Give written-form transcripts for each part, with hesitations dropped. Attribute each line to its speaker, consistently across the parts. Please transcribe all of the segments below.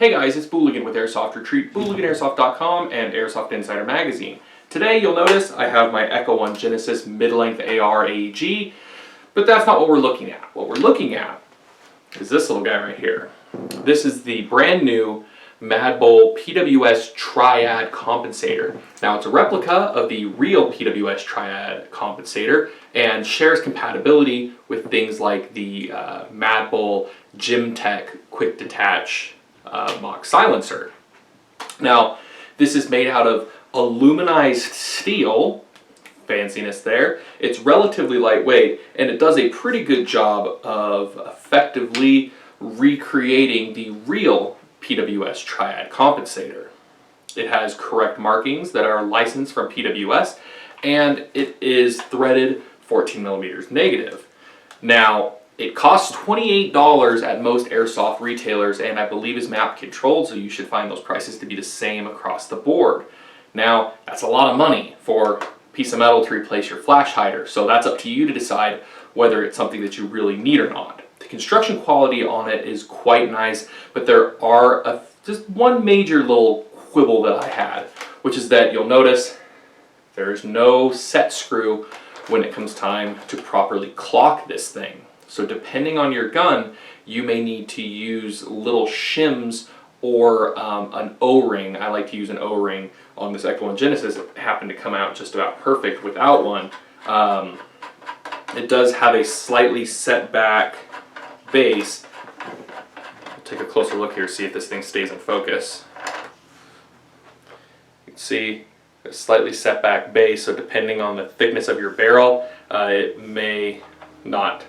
Speaker 1: Hey guys, it's Booligan with Airsoft Retreat, BooliganAirsoft.com, and Airsoft Insider Magazine. Today you'll notice I have my Echo 1 Genesis mid-length AR AEG, but that's not what we're looking at. What we're looking at is this little guy right here. This is the brand new Madbull PWS Triad Compensator. Now it's a replica of the real PWS Triad Compensator and shares compatibility with things like the Madbull Gym Tech Quick Detach mock silencer. Now this is made out of aluminized steel, fanciness there. It's relatively lightweight and it does a pretty good job of effectively recreating the real PWS Triad Compensator. It has correct markings that are licensed from PWS and it is threaded 14mm negative. Now it costs $28 at most airsoft retailers and I believe is map controlled, so you should find those prices to be the same across the board. Now that's a lot of money for a piece of metal to replace your flash hider, so that's up to you to decide whether it's something that you really need or not. The construction quality on it is quite nice, but there are just one major little quibble that I had, which is that you'll notice there's no set screw when it comes time to properly clock this thing. So depending on your gun, you may need to use little shims or an O-ring. I like to use an O-ring on this Echo 1 Genesis. It happened to come out just about perfect without one. It does have a slightly set back base. I'll take a closer look here, see if this thing stays in focus. You can see a slightly set back base, so depending on the thickness of your barrel, it may not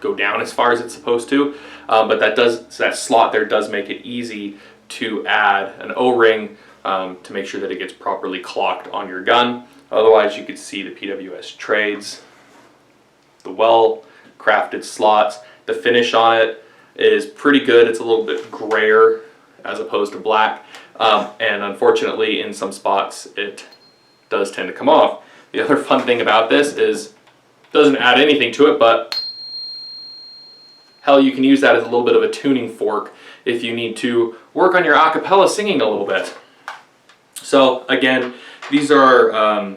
Speaker 1: go down as far as it's supposed to, but that slot there does make it easy to add an O-ring to make sure that it gets properly clocked on your gun. Otherwise you could see the PWS trades, the well crafted slots. The finish on it is pretty good. It's a little bit grayer as opposed to black, and unfortunately in some spots it does tend to come off. The other fun thing about this is it doesn't add anything to it, but hell, you can use that as a little bit of a tuning fork if you need to work on your a cappella singing a little bit. So again, these are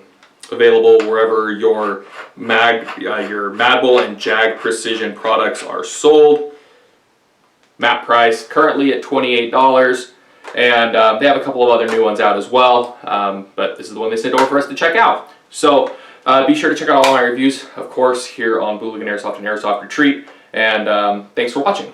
Speaker 1: available wherever your Madbull and Jag Precision products are sold. Map price currently at $28, and they have a couple of other new ones out as well, but this is the one they sent over for us to check out. So be sure to check out all my reviews, of course, here on Booligan Airsoft and Airsoft Retreat. And thanks for watching.